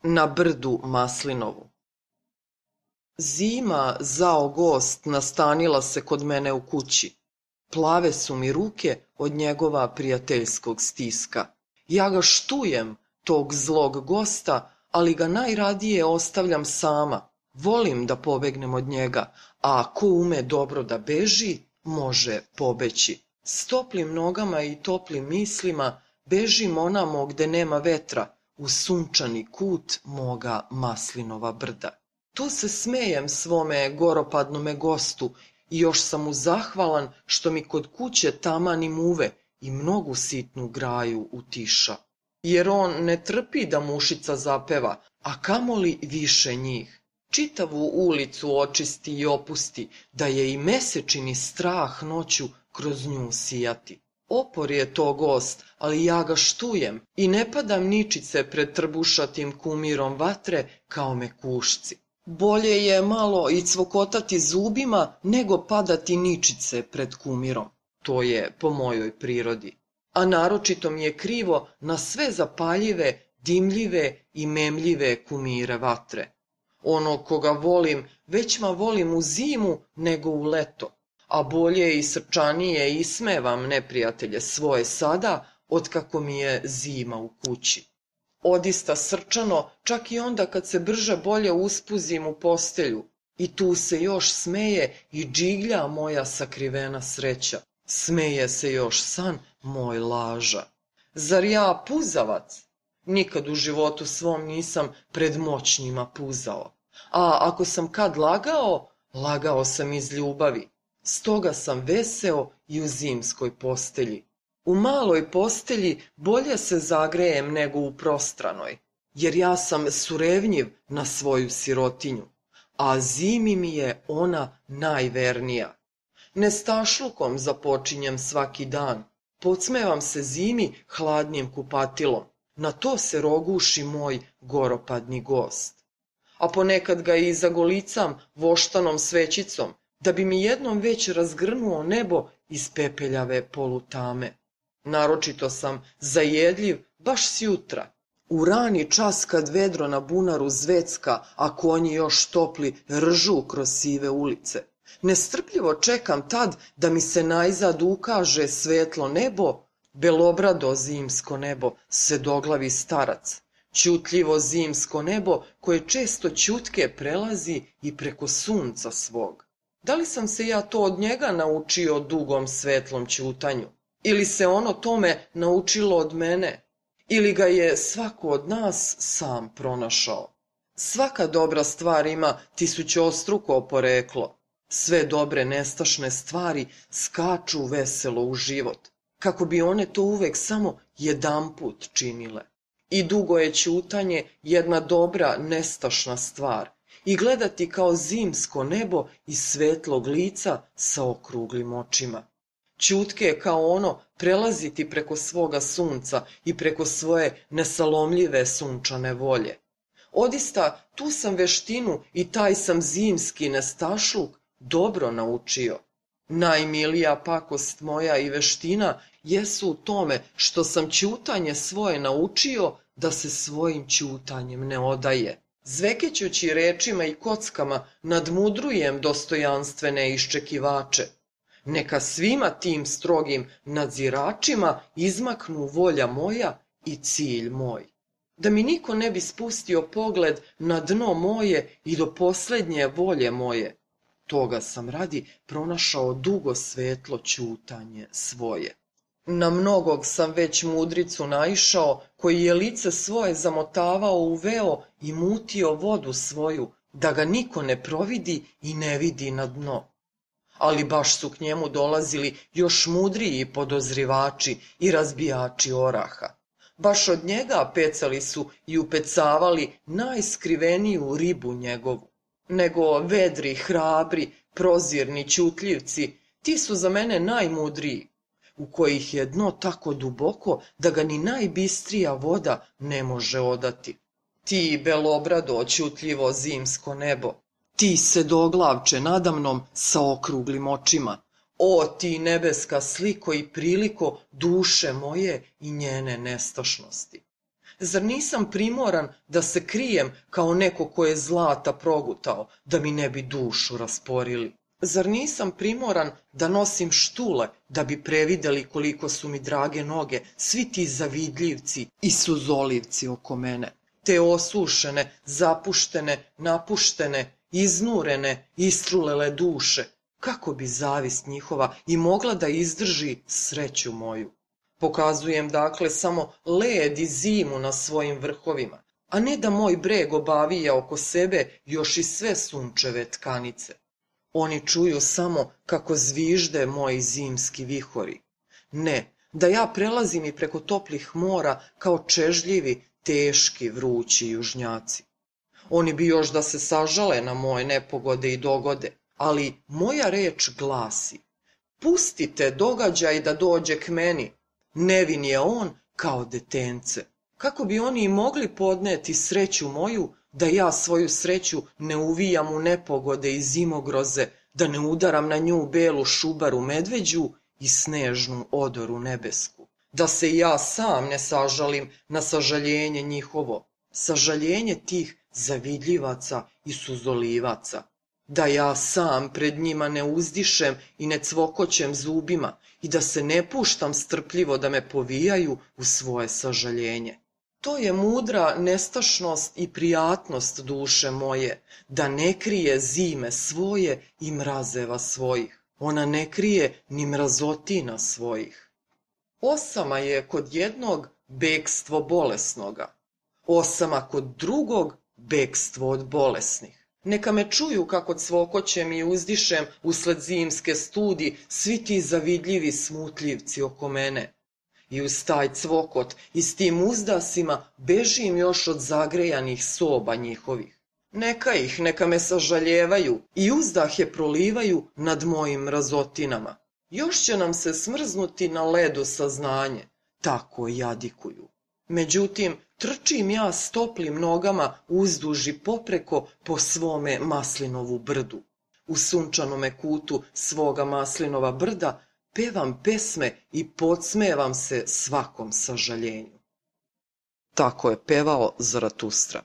Na brdu Maslinovu. Zima, zao gost, nastanila se kod mene u kući. Plave su mi ruke od njegova prijateljskog stiska. Ja ga štujem, tog zlog gosta, ali ga najradije ostavljam sama. Volim da pobegnem od njega, a ko ume dobro da beži, može pobeći. S toplim nogama i toplim mislima bežim onamo gde nema vetra, u sunčani kut moga Maslinova brda. Tu se smejem svome goropadnome gostu i još sam mu zahvalan što mi kod kuće tamani muve i mnogu sitnu graju utiša. Jer on ne trpi da mušica zapeva, a kamoli više njih. Čitavu ulicu očisti i opusti, da je i mesečini strah noću kroz nju sijati. Opor je to gost, ali ja ga štujem i ne padam ničice pred trbušatim kumirom vatre kao mekušci. Bolje je malo i cvokotati zubima nego padati ničice pred kumirom. To je po mojoj prirodi. A naročito mi je krivo na sve zapaljive, dimljive i memljive kumire vatre. Ono koga volim, većma volim u zimu nego u leto. A bolje i srčanije ismevam neprijatelje svoje sada, otkako mi je zima u kući. Odista srčano, čak i onda kad se brže bolje uspuzim u postelju. I tu se još smeje i džiglja moja sakrivena sreća. Smeje se još san moj laža. Zar ja puzavac? Nikad u životu svom nisam pred moćnima puzao. A ako sam kad lagao, lagao sam iz ljubavi. Stoga sam veseo i u zimskoj postelji. U maloj postelji bolje se zagrejem nego u prostranoj, jer ja sam surevnjiv na svoju sirotinju, a zimi mi je ona najvernija. Nestašlukom započinjem svaki dan, podsmevam se zimi hladnim kupatilom, na to se roguši moj goropadni gost. A ponekad ga i zagolicam voštanom svećicom, da bi mi jednom već razgrnuo nebo iz pepeljave polutame. Naročito sam zajedljiv baš sjutra, u rani čas kad vedro na bunaru zvecka, a konji još topli ržu kroz sive ulice. Nestrpljivo čekam tad da mi se najzad ukaže svetlo nebo, belobrado zimsko nebo, sedoglavi starac. Ćutljivo zimsko nebo koje često ćutke prelazi i preko sunca svog. Da li sam se ja to od njega naučio dugom svetlom ćutanju? Ili se ono tome naučilo od mene? Ili ga je svako od nas sam pronašao? Svaka dobra stvar ima tisućostruko poreklo. Sve dobre nestašne stvari skaču veselo u život, kako bi one to uvek samo jedanput činile. I dugo je ćutanje jedna dobra nestašna stvar, i gledati kao zimsko nebo iz svetlog lica sa okruglim očima. Ćutke je kao ono prelaziti preko svoga sunca i preko svoje nesalomljive sunčane volje. Odista, tu sam veštinu i taj sam zimski nestašluk dobro naučio. Najmilija pakost moja i veština jesu u tome što sam ćutanje svoje naučio da se svojim ćutanjem ne odaje. Zvekećući rečima i kockama nadmudrujem dostojanstvene iščekivače. Neka svima tim strogim nadziračima izmaknu volja moja i cilj moj. Da mi niko ne bi spustio pogled na dno moje i do poslednje volje moje. Toga sam radi pronašao dugo svetlo ćutanje svoje. Na mnogog sam već mudricu naišao, koji je lice svoje zamotavao u veo i mutio vodu svoju, da ga niko ne providi i ne vidi na dno. Ali baš su k njemu dolazili još mudriji podozrivači i razbijači oraha. Baš od njega pecali su i upecavali najskriveniju ribu njegovu. Nego vedri, hrabri, prozirni ćutljivci, ti su za mene najmudriji, u kojih je dno tako duboko da ga ni najbistrija voda ne može odati. Ti belobrado ćutljivo zimsko nebo, ti sedoglavče nadamnom sa okruglim očima, o ti nebeska sliko i priliko duše moje i njene nestašnosti. Zar nisam primoran da se krijem kao neko ko je zlata progutao, da mi ne bi dušu rasporili? Zar nisam primoran da nosim štule, da bi prevideli koliko su mi drage noge svi ti zavidljivci i suzolivci oko mene? Te osušene, zapuštene, napuštene, iznurene, istrulele duše, kako bi zavist njihova i mogla da izdrži sreću moju? Pokazujem dakle samo led i zimu na svojim vrhovima, a ne da moj breg obavija oko sebe još i sve sunčeve tkanice. Oni čuju samo kako zvižde moji zimski vihori. Ne, da ja prelazim i preko toplih mora kao čežljivi, teški, vrući južnjaci. Oni bi još da se sažale na moje nepogode i dogode, ali moja reč glasi: pustite događaj da dođe k meni, nevin je on kao detence. Kako bi oni i mogli podneti sreću moju, da ja svoju sreću ne uvijam u nepogode i zimogroze, da ne udaram na nju belu šubaru medveđu i snežnu odoru nebesku, da se i ja sam ne sažalim na sažaljenje njihovo, sažaljenje tih zavidljivaca i suzolivaca, da ja sam pred njima ne uzdišem i ne cvokoćem zubima i da se ne puštam strpljivo da me povijaju u svoje sažaljenje. To je mudra nestašnost i prijatnost duše moje, da ne krije zime svoje i mrazeva svojih. Ona ne krije ni mrazotina svojih. Osama je kod jednog bekstvo bolesnoga, osama kod drugog bekstvo od bolesnih. Neka me čuju kako cvokoćem i uzdišem usled zimske studi svi ti zavidljivi smutljivci oko mene. I uz taj cvokot i s tim uzdasima bežim još od zagrejanih soba njihovih. Neka ih, neka me sažaljevaju i uzdahe prolivaju nad mojim mrazotinama. Još će nam se smrznuti na ledu saznanje, tako jadikuju. Međutim, trčim ja s toplim nogama uzduž i popreko po svome maslinovu brdu. U sunčanome kutu svoga maslinova brda pevam pesme i podsmevam se svakom sažaljenju. Tako je pevao Zaratustra.